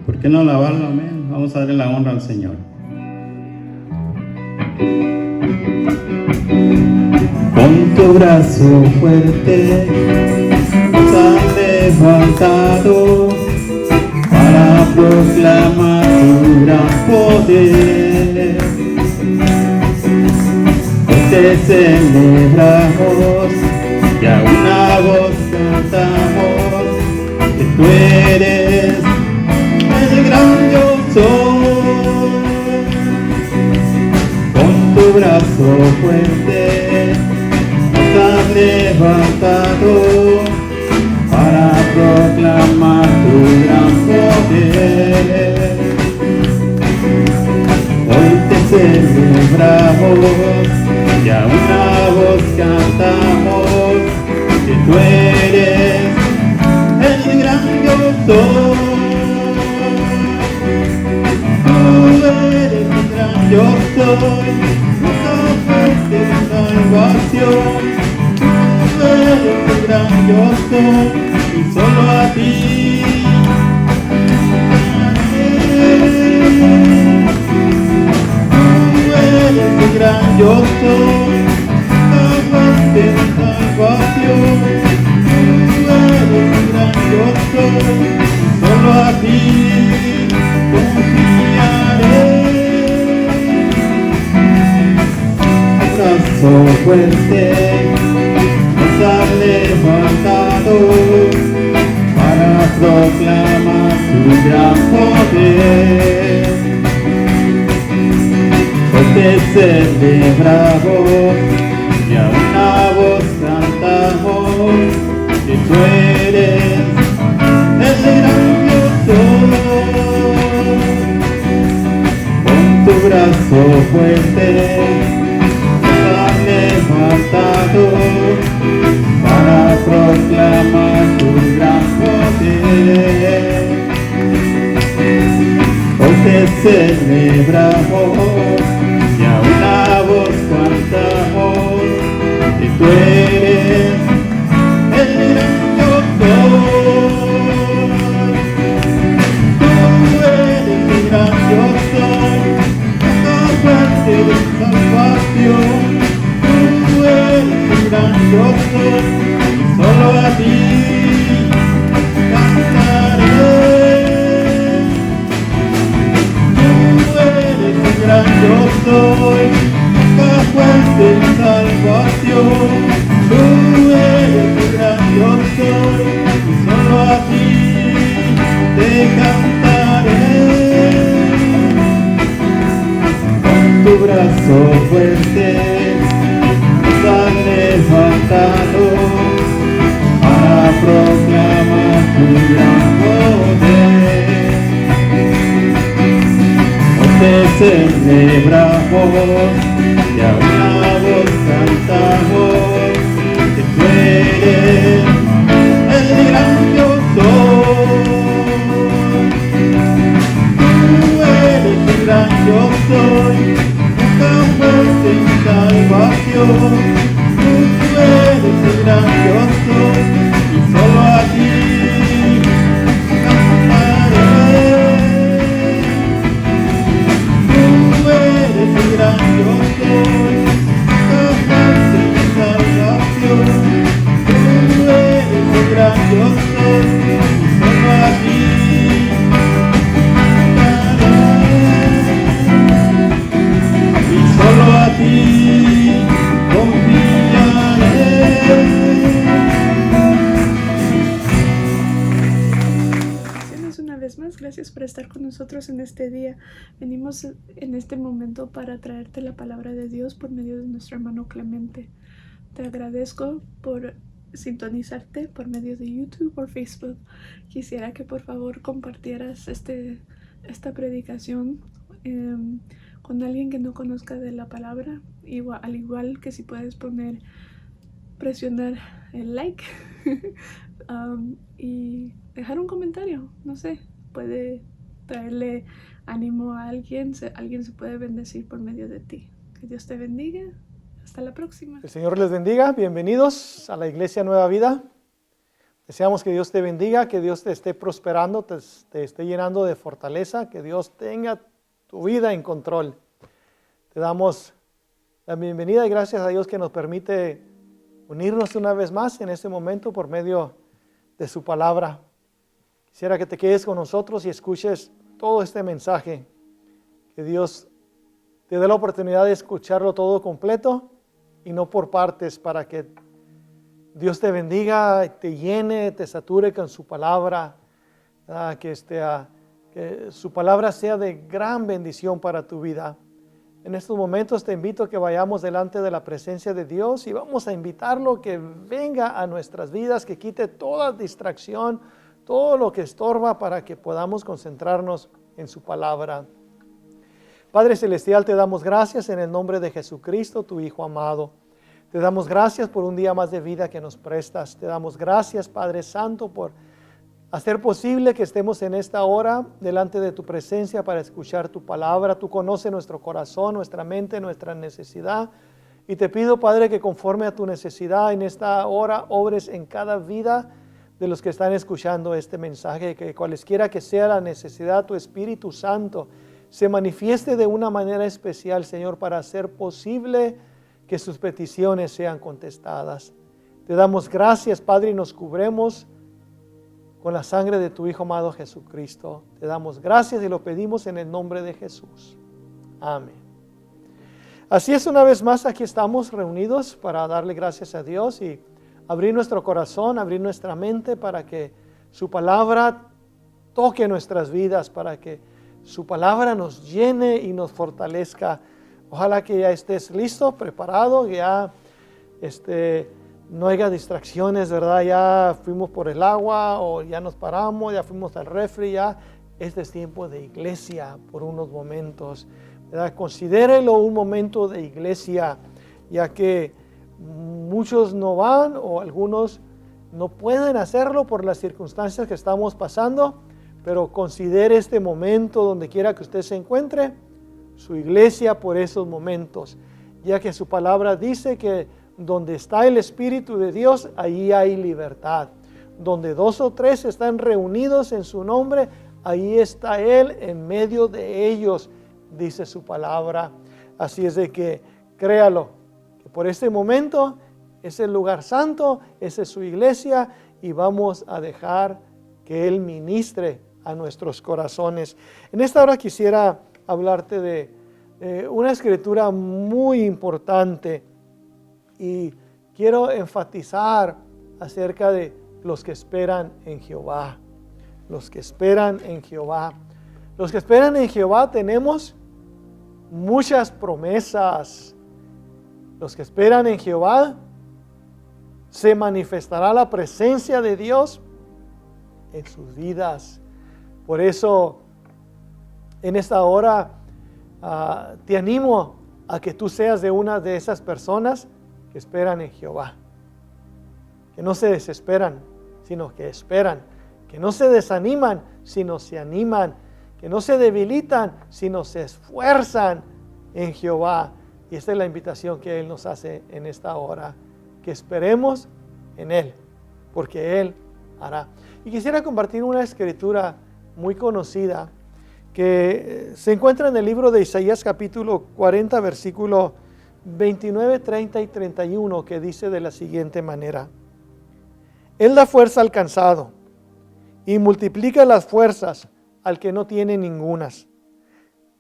¿Por qué no alabarlo? Amén. Vamos a darle la honra al Señor. Con tu brazo fuerte nos has levantado para proclamar tu gran poder. Hoy te celebramos y a una voz cantamos que tú eres el gran yo soy. Con tu brazo fuerte nos has levantado para proclamar tu gran poder. Hoy te celebramos y a una voz cantamos que tú eres el gran yo soy. Tú eres el gran yo soy, nuestra fuente de salvación. Tú eres el gran yo soy y solo a ti. Tú eres el gran yo soy, nuestra fuente de salvación. Tú eres el gran yo soy y solo a ti confiaré. Brazo fuerte nos has levantado para proclamar tu gran poder. Hoy te celebramos y a una voz cantamos que tú eres el gran yo soy. Con tu brazo fuerte levantado para proclamar tu gran poder. Hoy te celebramos y a una voz cantamos que tú eres el gran yo soy. Tú eres el gran yo soy, nuestra fuente de salvación. Tú eres el gran yo soy y solo a ti cantaré. Tú eres el gran yo soy, nuestra fuente de salvación. Tú eres el gran yo soy y solo a ti te cantaré. Con tu brazo fuerte nos has levantado para proclamar tu gran poder. Hoy te celebramos y a una voz cantamos que tú eres el gran yo soy. Tú eres el gran yo soy, nuestra fuente y salvación. Tú eres el gran yo soy y solo a ti cantaré. Tú eres el gran yo soy, nuestra fuente y salvación. Tú eres el gran yo soy y solo a ti cantaré. Y solo a ti confiaré. Una vez más, gracias por estar con nosotros en este día. Venimos en este momento para traerte la palabra de Dios por medio de nuestro hermano Clemente. Te agradezco por sintonizarte por medio de YouTube o Facebook. Quisiera que por favor compartieras esta predicación con alguien que no conozca de la palabra, al igual que si puedes presionar el like y dejar un comentario, no sé, puede traerle ánimo a alguien se puede bendecir por medio de ti. Que Dios te bendiga. Hasta la próxima. El Señor les bendiga. Bienvenidos a la Iglesia Nueva Vida. Deseamos que Dios te bendiga, que Dios te esté prosperando, te esté llenando de fortaleza, que Dios tenga tu vida en control. Te damos la bienvenida y gracias a Dios que nos permite unirnos una vez más en este momento por medio de su palabra. Quisiera que te quedes con nosotros y escuches todo este mensaje. Que Dios te dé la oportunidad de escucharlo todo completo y no por partes, para que Dios te bendiga, te llene, te sature con su palabra, que su palabra sea de gran bendición para tu vida. En estos momentos te invito a que vayamos delante de la presencia de Dios y vamos a invitarlo que venga a nuestras vidas, que quite toda distracción, todo lo que estorba para que podamos concentrarnos en su palabra. Padre Celestial, te damos gracias en el nombre de Jesucristo, tu Hijo amado. Te damos gracias por un día más de vida que nos prestas. Te damos gracias, Padre Santo, por hacer posible que estemos en esta hora delante de tu presencia para escuchar tu palabra. Tú conoces nuestro corazón, nuestra mente, nuestra necesidad. Y te pido, Padre, que conforme a tu necesidad en esta hora obres en cada vida de los que están escuchando este mensaje, que cualesquiera que sea la necesidad, tu Espíritu Santo se manifieste de una manera especial, Señor, para hacer posible que sus peticiones sean contestadas. Te damos gracias, Padre, y nos cubremos con la sangre de tu Hijo amado Jesucristo. Te damos gracias y lo pedimos en el nombre de Jesús. Amén. Así es, una vez más aquí estamos reunidos para darle gracias a Dios y abrir nuestro corazón, abrir nuestra mente para que su palabra toque nuestras vidas, para que su palabra nos llene y nos fortalezca. Ojalá que ya estés listo, preparado, que ya no haya distracciones, ¿verdad? Ya fuimos por el agua o ya nos paramos, ya fuimos al refri, ya este es tiempo de iglesia por unos momentos, ¿verdad? Considérelo un momento de iglesia, ya que muchos no van o algunos no pueden hacerlo por las circunstancias que estamos pasando, pero considere este momento donde quiera que usted se encuentre, su iglesia por esos momentos, ya que su palabra dice que donde está el Espíritu de Dios, ahí hay libertad. Donde 2 o 3 están reunidos en su nombre, ahí está Él en medio de ellos, dice su palabra. Así es de que créalo, que por este momento es el lugar santo, esa es su iglesia y vamos a dejar que Él ministre a nuestros corazones. En esta hora quisiera hablarte de una escritura muy importante y quiero enfatizar acerca de los que esperan en Jehová. Los que esperan en Jehová. Los que esperan en Jehová tenemos muchas promesas. Los que esperan en Jehová se manifestará la presencia de Dios en sus vidas. Por eso, en esta hora, te animo a que tú seas de una de esas personas que esperan en Jehová. Que no se desesperan, sino que esperan. Que no se desaniman, sino se animan. Que no se debilitan, sino se esfuerzan en Jehová. Y esta es la invitación que Él nos hace en esta hora. Que esperemos en Él, porque Él hará. Y quisiera compartir una escritura muy conocida que se encuentra en el libro de Isaías capítulo 40 versículo 29, 30 y 31, que dice de la siguiente manera: Él da fuerza al cansado y multiplica las fuerzas al que no tiene ningunas.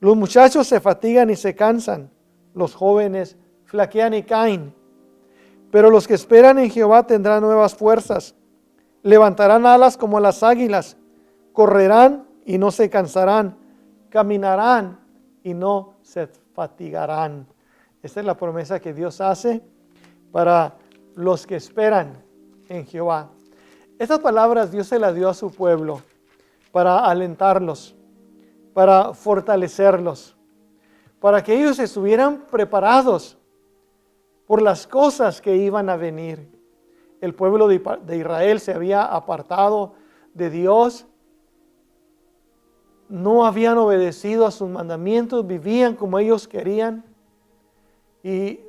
Los muchachos se fatigan y se cansan, los jóvenes flaquean y caen, pero los que esperan en Jehová tendrán nuevas fuerzas, levantarán alas como las águilas, correrán y no se cansarán, caminarán y no se fatigarán. Esta es la promesa que Dios hace para los que esperan en Jehová. Estas palabras Dios se las dio a su pueblo para alentarlos, para fortalecerlos, para que ellos estuvieran preparados por las cosas que iban a venir. El pueblo de Israel se había apartado de Dios, no habían obedecido a sus mandamientos, vivían como ellos querían. Y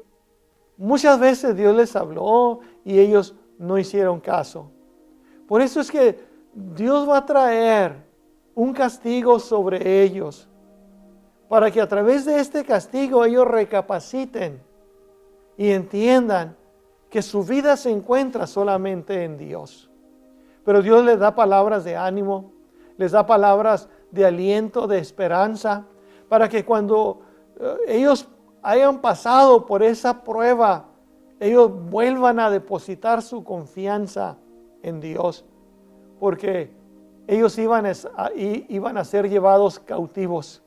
muchas veces Dios les habló y ellos no hicieron caso. Por eso es que Dios va a traer un castigo sobre ellos, para que a través de este castigo ellos recapaciten y entiendan que su vida se encuentra solamente en Dios. Pero Dios les da palabras de ánimo, les da palabras de aliento, de esperanza, para que cuando ellos hayan pasado por esa prueba, ellos vuelvan a depositar su confianza en Dios, porque ellos iban a ser llevados cautivos.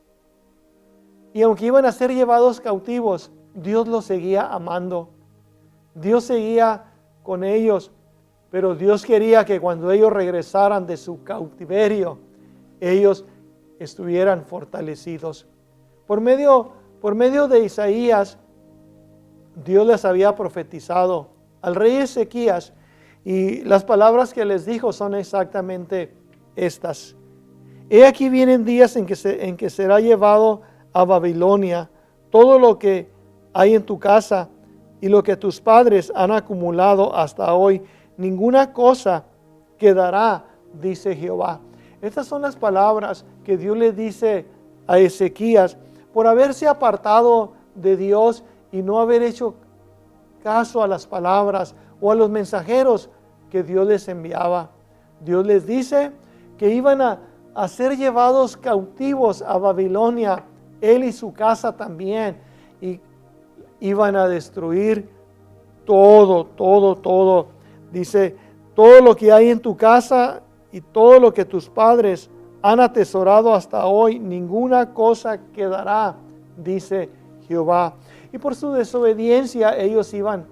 Y aunque iban a ser llevados cautivos, Dios los seguía amando. Dios seguía con ellos, pero Dios quería que cuando ellos regresaran de su cautiverio, ellos estuvieran fortalecidos. Por medio de Isaías, Dios les había profetizado al rey Ezequías, y las palabras que les dijo son exactamente estas. He aquí vienen días en que será llevado a Babilonia todo lo que hay en tu casa y lo que tus padres han acumulado hasta hoy. Ninguna cosa quedará, dice Jehová. Estas son las palabras que Dios le dice a Ezequías por haberse apartado de Dios y no haber hecho caso a las palabras o a los mensajeros que Dios les enviaba. Dios les dice que iban a ser llevados cautivos a Babilonia, él y su casa también, y iban a destruir todo. Dice, todo lo que hay en tu casa y todo lo que tus padres han atesorado hasta hoy, ninguna cosa quedará, dice Jehová. Y por su desobediencia ellos iban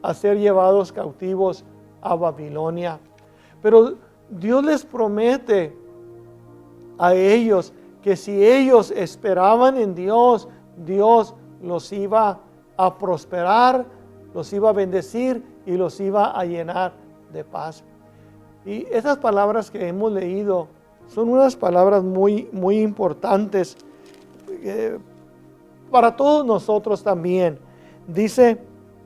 a ser llevados cautivos a Babilonia. Pero Dios les promete a ellos que si ellos esperaban en Dios, Dios los iba a prosperar, los iba a bendecir y los iba a llenar de paz. Y esas palabras que hemos leído son unas palabras muy importantes para todos nosotros también. Dice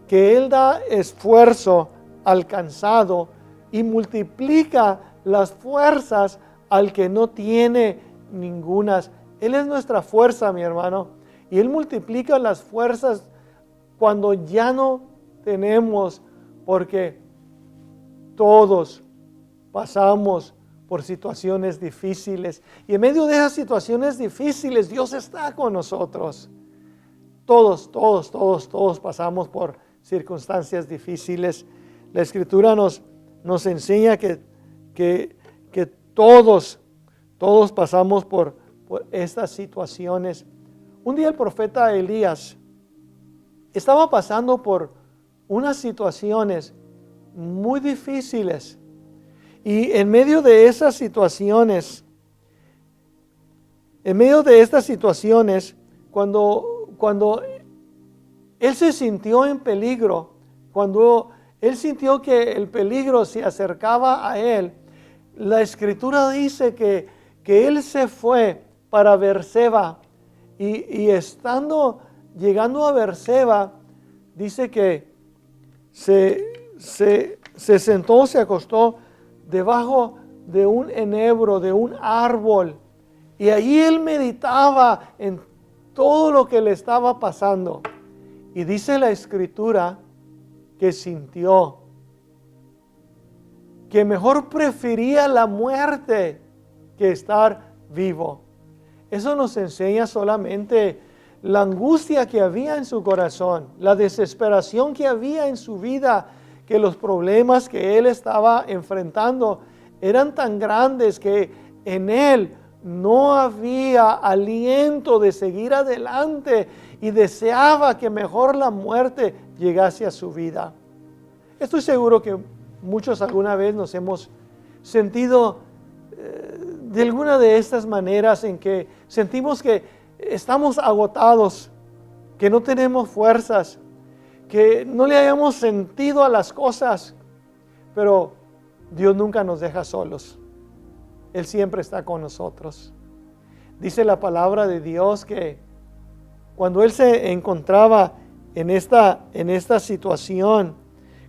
que Él da esfuerzo al cansado y multiplica las fuerzas al que no tiene ningunas. Él es nuestra fuerza, mi hermano, y Él multiplica las fuerzas cuando ya no tenemos, porque todos pasamos por situaciones difíciles, y en medio de esas situaciones difíciles Dios está con nosotros. Todos pasamos por circunstancias difíciles. La Escritura nos enseña que todos pasamos por estas situaciones. Un día el profeta Elías estaba pasando por unas situaciones muy difíciles, y en medio de estas situaciones, cuando él se sintió en peligro, cuando él sintió que el peligro se acercaba a él, la Escritura dice que él se fue para Berseba, y llegando a Berseba, dice que se sentó, se acostó debajo de un enebro, de un árbol, y allí él meditaba en todo lo que le estaba pasando. Y dice la Escritura que sintió que mejor prefería la muerte que estar vivo. Eso nos enseña solamente la angustia que había en su corazón, la desesperación que había en su vida, que los problemas que él estaba enfrentando eran tan grandes que en él no había aliento de seguir adelante, y deseaba que mejor la muerte llegase a su vida. Estoy seguro que muchos alguna vez nos hemos sentido de alguna de estas maneras, en que sentimos que estamos agotados, que no tenemos fuerzas, que no le hayamos sentido a las cosas, pero Dios nunca nos deja solos. Él siempre está con nosotros. Dice la palabra de Dios que cuando él se encontraba en esta situación,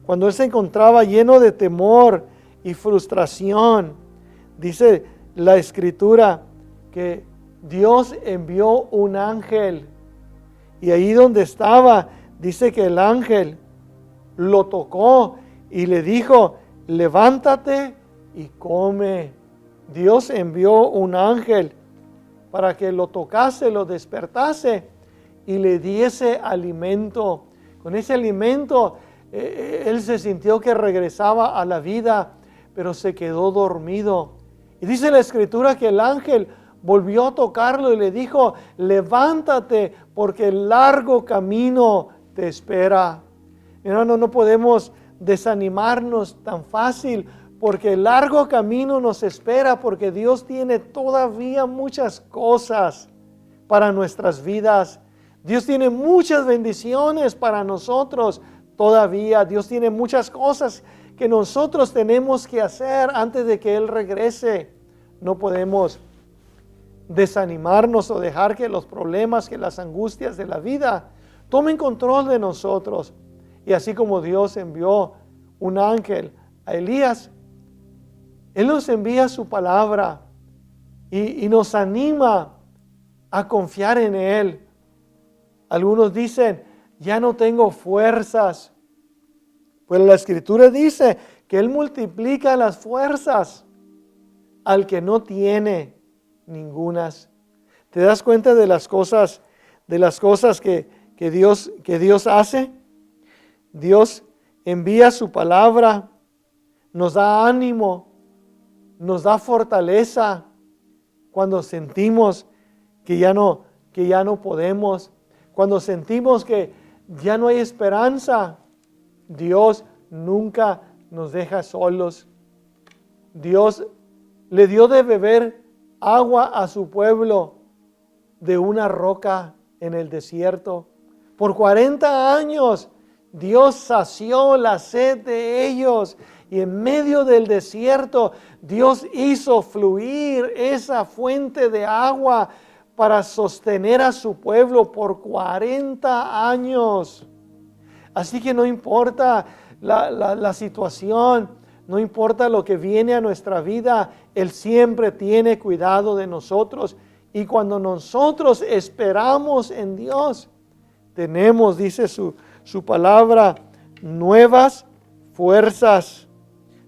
cuando él se encontraba lleno de temor y frustración. Dice la Escritura que Dios envió un ángel y ahí donde estaba, dice que el ángel lo tocó y le dijo, levántate y come. Dios envió un ángel para que lo tocase, lo despertase y le diese alimento. Con ese alimento él se sintió que regresaba a la vida, pero se quedó dormido. Y dice la Escritura que el ángel volvió a tocarlo y le dijo, levántate porque el largo camino te espera. Hermano, no podemos desanimarnos tan fácil porque el largo camino nos espera, porque Dios tiene todavía muchas cosas para nuestras vidas. Dios tiene muchas bendiciones para nosotros todavía. Dios tiene muchas cosas que nosotros tenemos que hacer antes de que Él regrese. No podemos desanimarnos o dejar que los problemas, que las angustias de la vida tomen control de nosotros. Y así como Dios envió un ángel a Elías, Él nos envía su palabra y nos anima a confiar en Él. Algunos dicen, ya no tengo fuerzas. Pues la Escritura dice que Él multiplica las fuerzas al que no tiene ningunas. ¿Te das cuenta de las cosas que Dios hace? Dios envía su palabra, nos da ánimo, nos da fortaleza cuando sentimos que ya no podemos, cuando sentimos que ya no hay esperanza. Dios nunca nos deja solos. Dios le dio de beber agua a su pueblo de una roca en el desierto. Por 40 años Dios sació la sed de ellos y en medio del desierto Dios hizo fluir esa fuente de agua para sostener a su pueblo por 40 años. Así que no importa la situación, no importa lo que viene a nuestra vida, Él siempre tiene cuidado de nosotros. Y cuando nosotros esperamos en Dios, tenemos, dice su palabra, nuevas fuerzas.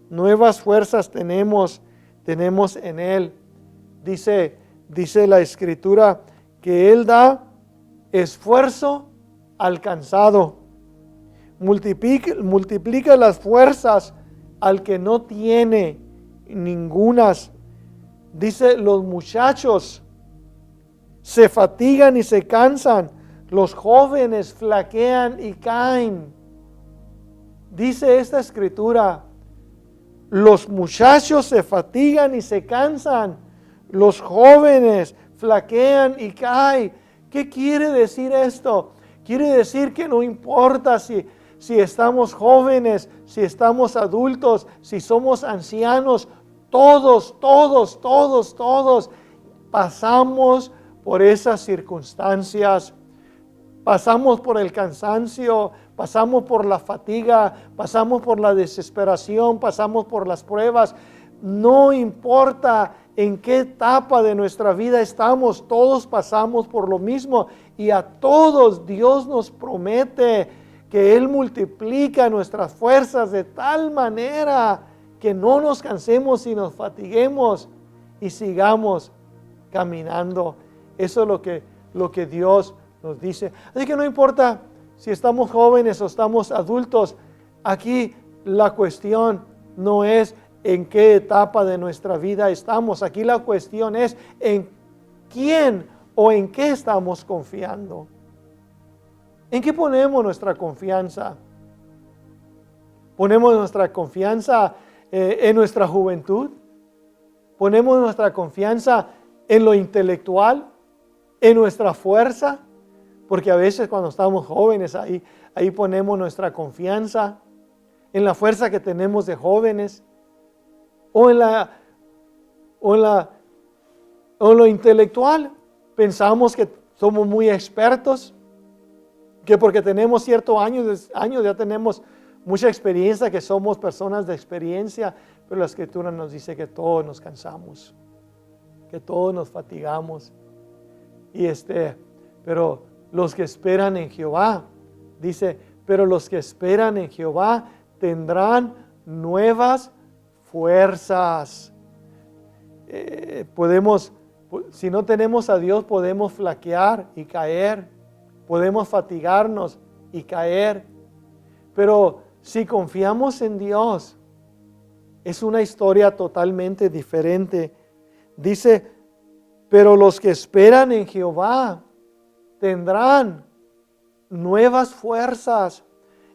Nuevas fuerzas tenemos en Él. Dice la Escritura que Él da esfuerzo al cansado. Multiplica las fuerzas al que no tiene ningunas. Dice, los muchachos se fatigan y se cansan, los jóvenes flaquean y caen. Dice esta Escritura, los muchachos se fatigan y se cansan, los jóvenes flaquean y caen. ¿Qué quiere decir esto? Quiere decir que no importa si estamos jóvenes, si estamos adultos, si somos ancianos, todos pasamos por esas circunstancias, pasamos por el cansancio, pasamos por la fatiga, pasamos por la desesperación, pasamos por las pruebas. No importa en qué etapa de nuestra vida estamos, todos pasamos por lo mismo y a todos Dios nos promete que Él multiplica nuestras fuerzas de tal manera que no nos cansemos y nos fatiguemos y sigamos caminando. Eso es lo que Dios nos dice. Así que no importa si estamos jóvenes o estamos adultos, aquí la cuestión no es en qué etapa de nuestra vida estamos. Aquí la cuestión es en quién o en qué estamos confiando. ¿En qué ponemos nuestra confianza? ¿Ponemos nuestra confianza en nuestra juventud? ¿Ponemos nuestra confianza en lo intelectual? ¿En nuestra fuerza? Porque a veces cuando estamos jóvenes ahí ponemos nuestra confianza en la fuerza que tenemos de jóvenes o en lo intelectual. Pensamos que somos muy expertos, que porque tenemos ciertos años ya tenemos mucha experiencia, que somos personas de experiencia, pero la Escritura nos dice que todos nos cansamos, que todos nos fatigamos. Pero los que esperan en Jehová, dice, pero los que esperan en Jehová tendrán nuevas fuerzas. Si no tenemos a Dios, podemos flaquear y caer, podemos fatigarnos y caer, pero si confiamos en Dios, es una historia totalmente diferente. Dice, pero los que esperan en Jehová tendrán nuevas fuerzas.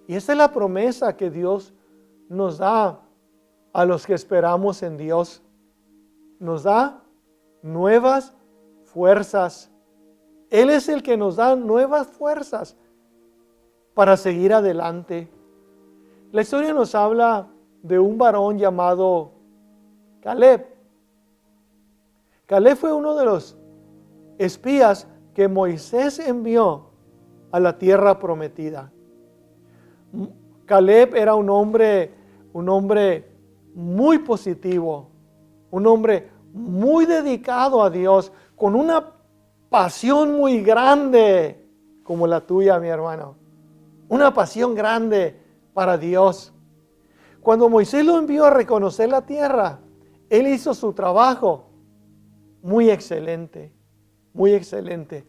Y esa es la promesa que Dios nos da a los que esperamos en Dios. Nos da nuevas fuerzas. Él es el que nos da nuevas fuerzas para seguir adelante. La historia nos habla de un varón llamado Caleb. Caleb fue uno de los espías que Moisés envió a la tierra prometida. Caleb era un hombre muy positivo, un hombre muy dedicado a Dios, con una pasión muy grande, como la tuya, mi hermano. Una pasión grande para Dios. Cuando Moisés lo envió a reconocer la tierra, él hizo su trabajo muy excelente, muy excelente.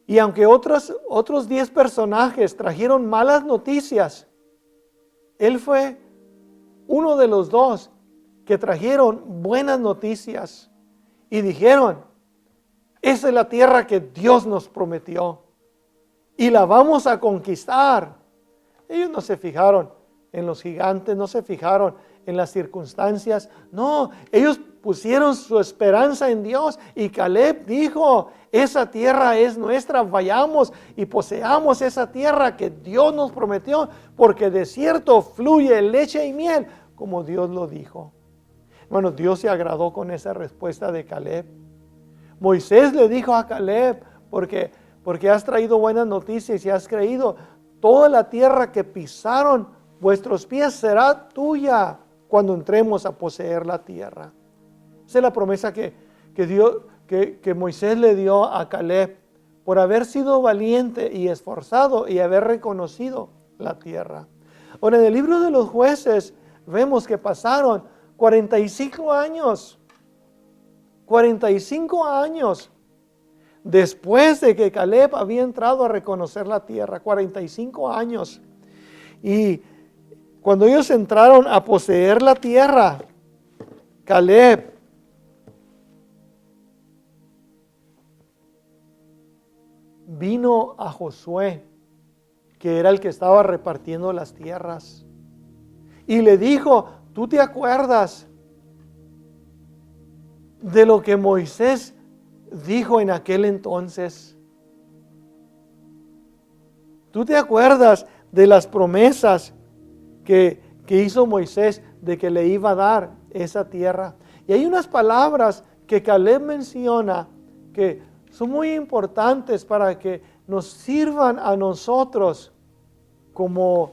Y aunque otros 10 personajes trajeron malas noticias, él fue uno de los 2 que trajeron buenas noticias y dijeron, esa es la tierra que Dios nos prometió y la vamos a conquistar. Ellos no se fijaron en los gigantes, no se fijaron en las circunstancias, no, ellos pusieron su esperanza en Dios y Caleb dijo, esa tierra es nuestra, vayamos y poseamos esa tierra que Dios nos prometió, porque de cierto fluye leche y miel, como Dios lo dijo. Bueno, Dios se agradó con esa respuesta de Caleb. Moisés le dijo a Caleb, porque has traído buenas noticias y has creído, toda la tierra que pisaron vuestros pies será tuya cuando entremos a poseer la tierra. Esa es la promesa que Moisés le dio a Caleb por haber sido valiente y esforzado y haber reconocido la tierra. Ahora, en el libro de los Jueces vemos que pasaron 45 años. 45 años después de que Caleb había entrado a reconocer la tierra. 45 años. Y cuando ellos entraron a poseer la tierra, Caleb vino a Josué, que era el que estaba repartiendo las tierras, y le dijo, ¿tú te acuerdas de lo que Moisés dijo en aquel entonces? ¿Tú te acuerdas de las promesas que hizo Moisés de que le iba a dar esa tierra? Y hay unas palabras que Caleb menciona que son muy importantes para que nos sirvan a nosotros como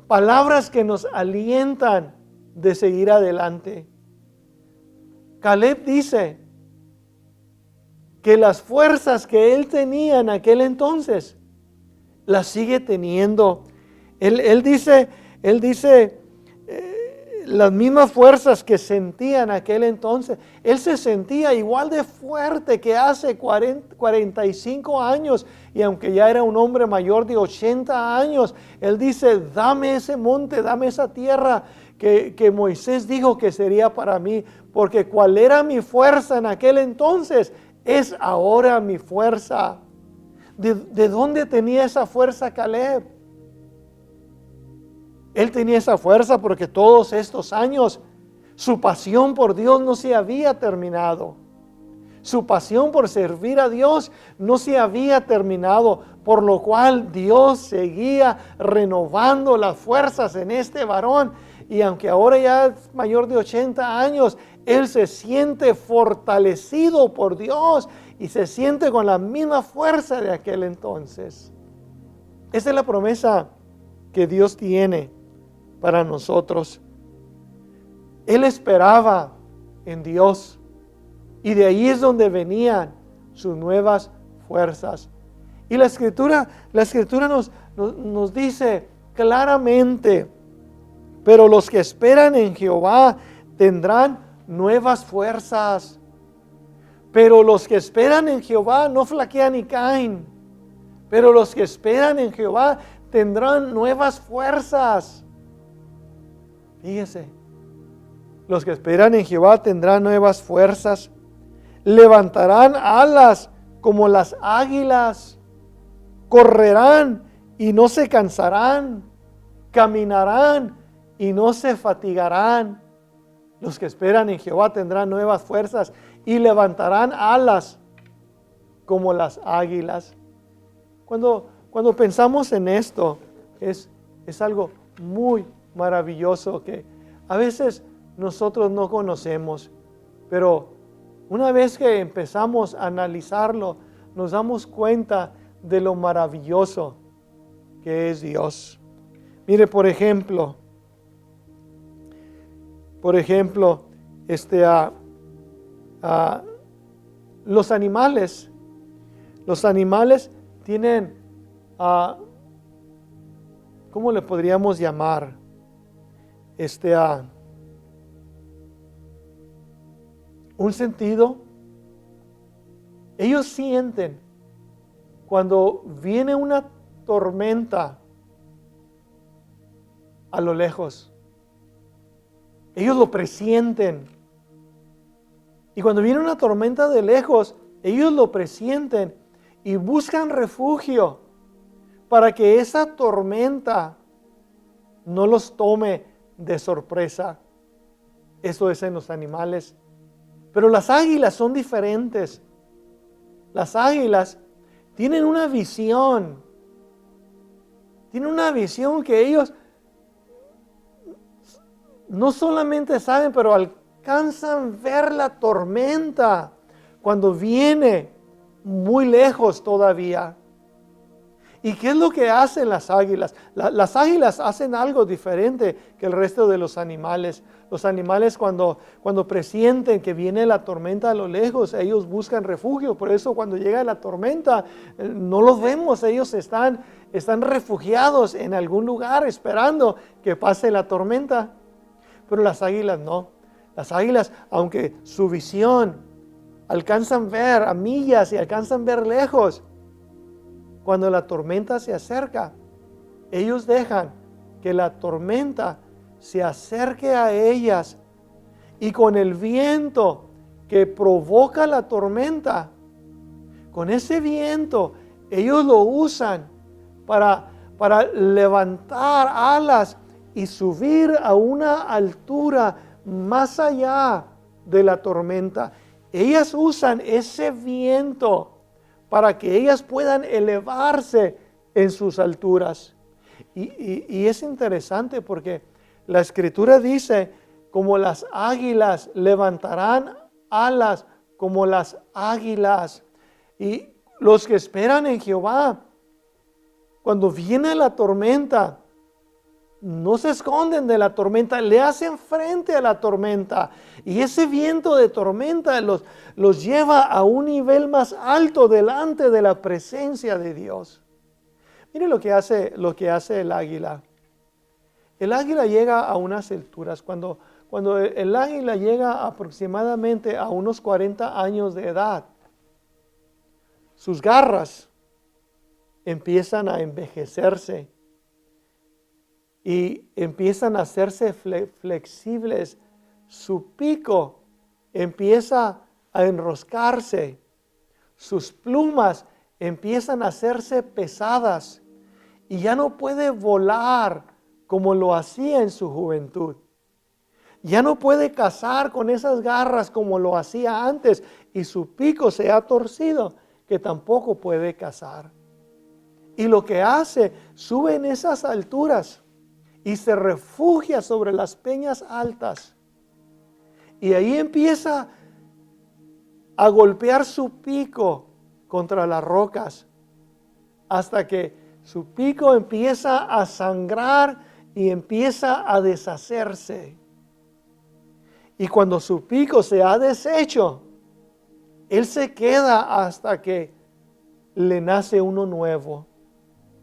palabras que nos alientan de seguir adelante. Caleb dice que las fuerzas que él tenía en aquel entonces las sigue teniendo. Él dice las mismas fuerzas que sentía en aquel entonces. Él se sentía igual de fuerte que hace 45 años. Y aunque ya era un hombre mayor de 80 años, él dice, dame ese monte, dame esa tierra que Moisés dijo que sería para mí. Porque cuál era mi fuerza en aquel entonces, es ahora mi fuerza. ¿De dónde tenía esa fuerza Caleb? Él tenía esa fuerza porque todos estos años su pasión por Dios no se había terminado. Su pasión por servir a Dios no se había terminado, por lo cual Dios seguía renovando las fuerzas en este varón. Y aunque ahora ya es mayor de 80 años, él se siente fortalecido por Dios y se siente con la misma fuerza de aquel entonces. Esa es la promesa que Dios tiene para nosotros. Él esperaba en Dios y de ahí es donde venían sus nuevas fuerzas. Y la escritura nos dice claramente, pero los que esperan en Jehová tendrán nuevas fuerzas. Pero los que esperan en Jehová no flaquean ni caen. Pero los que esperan en Jehová tendrán nuevas fuerzas. Fíjese, los que esperan en Jehová tendrán nuevas fuerzas. Levantarán alas como las águilas. Correrán y no se cansarán. Caminarán y no se fatigarán. Los que esperan en Jehová tendrán nuevas fuerzas y levantarán alas como las águilas. Cuando pensamos en esto, es algo muy maravilloso que a veces nosotros no conocemos, pero una vez que empezamos a analizarlo, nos damos cuenta de lo maravilloso que es Dios. Mire, por ejemplo, los animales tienen, ¿cómo le podríamos llamar? Un sentido. Ellos sienten cuando viene una tormenta a lo lejos. Ellos lo presienten. Y cuando viene una tormenta de lejos, ellos lo presienten y buscan refugio para que esa tormenta no los tome de sorpresa. Eso es en los animales. Pero las águilas son diferentes. Las águilas tienen una visión. Tienen una visión que ellos no solamente saben, pero alcanzan ver la tormenta cuando viene muy lejos todavía. ¿Y qué es lo que hacen las águilas? Las águilas hacen algo diferente que el resto de los animales. Los animales cuando presienten que viene la tormenta a lo lejos, ellos buscan refugio. Por eso cuando llega la tormenta, no los vemos. Ellos están refugiados en algún lugar esperando que pase la tormenta. Pero las águilas no. Las águilas, aunque su visión alcanzan ver a millas y alcanzan ver lejos, cuando la tormenta se acerca, ellos dejan que la tormenta se acerque a ellas y con el viento que provoca la tormenta, con ese viento ellos lo usan para levantar alas y subir a una altura más allá de la tormenta. Ellas usan ese viento para que ellas puedan elevarse en sus alturas. Y es interesante porque la Escritura dice, como las águilas levantarán alas como las águilas. Y los que esperan en Jehová, cuando viene la tormenta, no se esconden de la tormenta, le hacen frente a la tormenta. Y ese viento de tormenta los lleva a un nivel más alto delante de la presencia de Dios. Mire lo que hace el águila. El águila llega a unas alturas. Cuando el águila llega aproximadamente a unos 40 años de edad, sus garras empiezan a envejecerse y empiezan a hacerse flexibles. Su pico empieza a enroscarse. Sus plumas empiezan a hacerse pesadas y ya no puede volar como lo hacía en su juventud. Ya no puede cazar con esas garras como lo hacía antes y su pico se ha torcido que tampoco puede cazar. Y lo que hace, sube en esas alturas y se refugia sobre las peñas altas. Y ahí empieza a golpear su pico contra las rocas hasta que Su pico empieza a sangrar y empieza a deshacerse. Y cuando su pico se ha deshecho, él se queda hasta que le nace uno nuevo.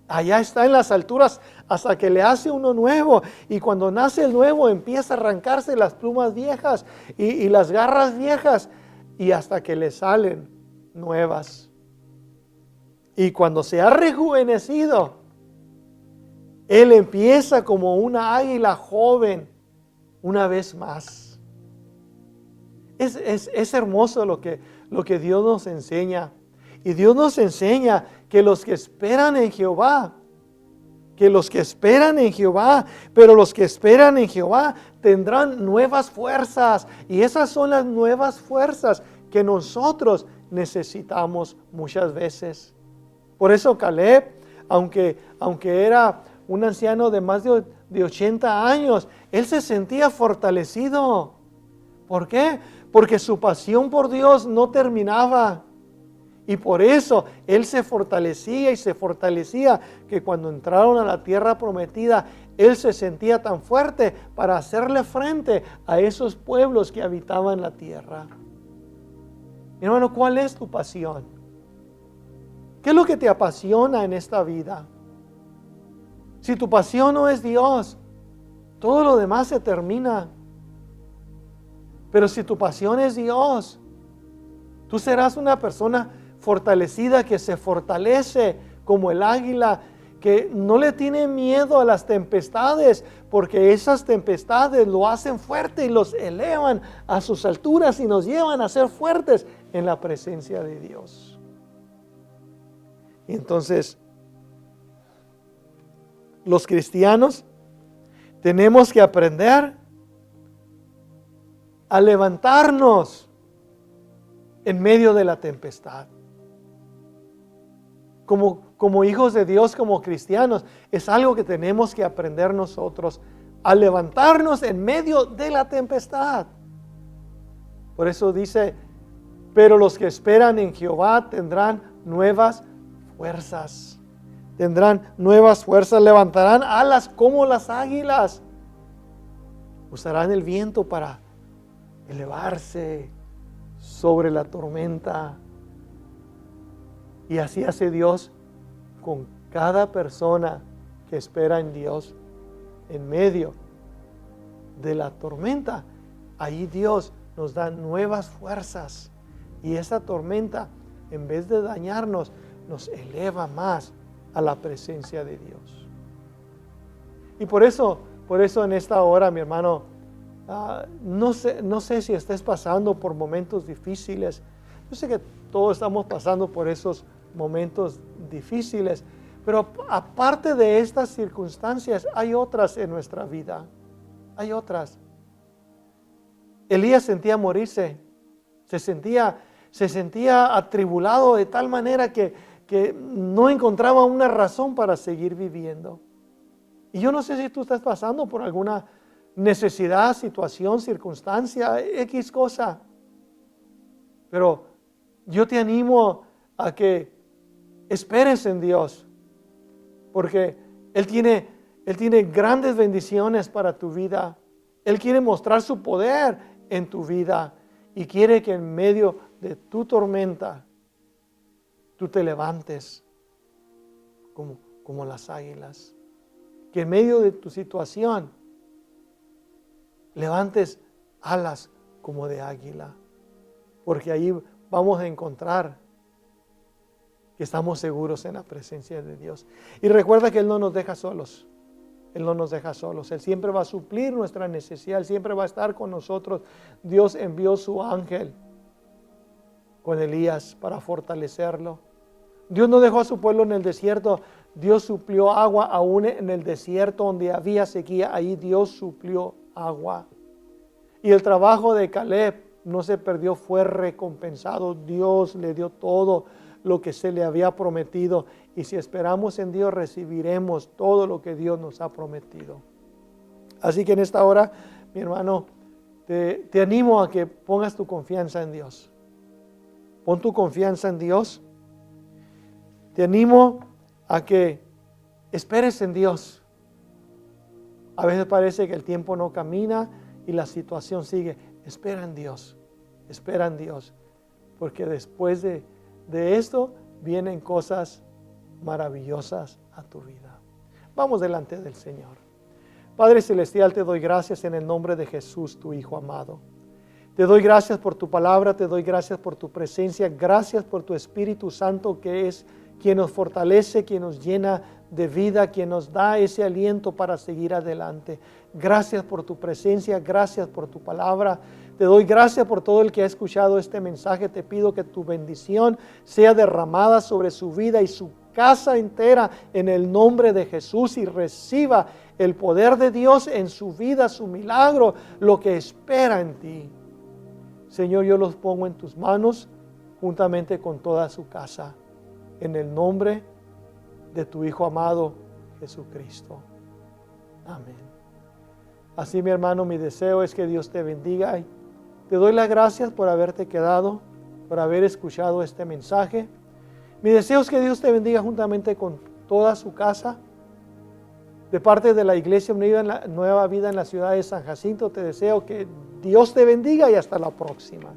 Allá está en las alturas hasta que le hace uno nuevo. Y cuando nace el nuevo empieza a arrancarse las plumas viejas y las garras viejas y hasta que le salen nuevas. Y cuando se ha rejuvenecido, él empieza como una águila joven una vez más. Es hermoso lo que Dios nos enseña. Y Dios nos enseña que los que esperan en Jehová, pero los que esperan en Jehová tendrán nuevas fuerzas. Y esas son las nuevas fuerzas que nosotros necesitamos muchas veces. Por eso Caleb, aunque era un anciano de más de 80 años, él se sentía fortalecido. ¿Por qué? Porque su pasión por Dios no terminaba. Y por eso él se fortalecía y se fortalecía, que cuando entraron a la tierra prometida, él se sentía tan fuerte para hacerle frente a esos pueblos que habitaban la tierra. Mi hermano, ¿cuál es tu pasión? ¿Qué es lo que te apasiona en esta vida? Si tu pasión no es Dios, todo lo demás se termina. Pero si tu pasión es Dios, tú serás una persona fortalecida que se fortalece como el águila, que no le tiene miedo a las tempestades, porque esas tempestades lo hacen fuerte y los elevan a sus alturas y nos llevan a ser fuertes en la presencia de Dios. Y entonces, los cristianos tenemos que aprender a levantarnos en medio de la tempestad. Como hijos de Dios, como cristianos, es algo que tenemos que aprender nosotros, a levantarnos en medio de la tempestad. Por eso dice, pero los que esperan en Jehová tendrán nuevas fuerzas. Tendrán nuevas fuerzas, levantarán alas como las águilas. Usarán el viento para elevarse sobre la tormenta. Y así hace Dios con cada persona que espera en Dios en medio de la tormenta. Ahí Dios nos da nuevas fuerzas. Y esa tormenta, en vez de dañarnos, nos eleva más a la presencia de Dios. Y por eso en esta hora, mi hermano, no sé si estés pasando por momentos difíciles. Yo sé que todos estamos pasando por esos momentos difíciles, pero aparte de estas circunstancias, hay otras en nuestra vida. Hay otras. Elías sentía morirse, se sentía atribulado de tal manera que no encontraba una razón para seguir viviendo. Y yo no sé si tú estás pasando por alguna necesidad, situación, circunstancia, X cosa. Pero yo te animo a que esperes en Dios, porque Él tiene grandes bendiciones para tu vida. Él quiere mostrar su poder en tu vida y quiere que en medio de tu tormenta tú te levantes como las águilas. Que en medio de tu situación levantes alas como de águila, porque ahí vamos a encontrar que estamos seguros en la presencia de Dios. Y recuerda que Él no nos deja solos. Él no nos deja solos. Él siempre va a suplir nuestra necesidad. Él siempre va a estar con nosotros. Dios envió su ángel con Elías para fortalecerlo. Dios no dejó a su pueblo en el desierto. Dios suplió agua aún en el desierto donde había sequía. Ahí Dios suplió agua. Y el trabajo de Caleb no se perdió, fue recompensado. Dios le dio todo lo que se le había prometido. Y si esperamos en Dios, recibiremos todo lo que Dios nos ha prometido. Así que en esta hora, mi hermano, te animo a que pongas tu confianza en Dios. Pon tu confianza en Dios. Te animo a que esperes en Dios. A veces parece que el tiempo no camina y la situación sigue. Espera en Dios, espera en Dios, porque después de esto vienen cosas maravillosas a tu vida. Vamos delante del Señor. Padre Celestial, te doy gracias en el nombre de Jesús, tu Hijo amado. Te doy gracias por tu palabra, te doy gracias por tu presencia, gracias por tu Espíritu Santo que es quien nos fortalece, quien nos llena de vida, quien nos da ese aliento para seguir adelante. Gracias por tu presencia, gracias por tu palabra. Te doy gracias por todo el que ha escuchado este mensaje. Te pido que tu bendición sea derramada sobre su vida y su casa entera en el nombre de Jesús, y reciba el poder de Dios en su vida, su milagro, lo que espera en ti. Señor, yo los pongo en tus manos juntamente con toda su casa, en el nombre de tu Hijo amado Jesucristo. Amén. Así, mi hermano, mi deseo es que Dios te bendiga. Y te doy las gracias por haberte quedado, por haber escuchado este mensaje. Mi deseo es que Dios te bendiga juntamente con toda su casa. De parte de la Iglesia Nueva Vida en la ciudad de San Jacinto, te deseo que Dios te bendiga y hasta la próxima.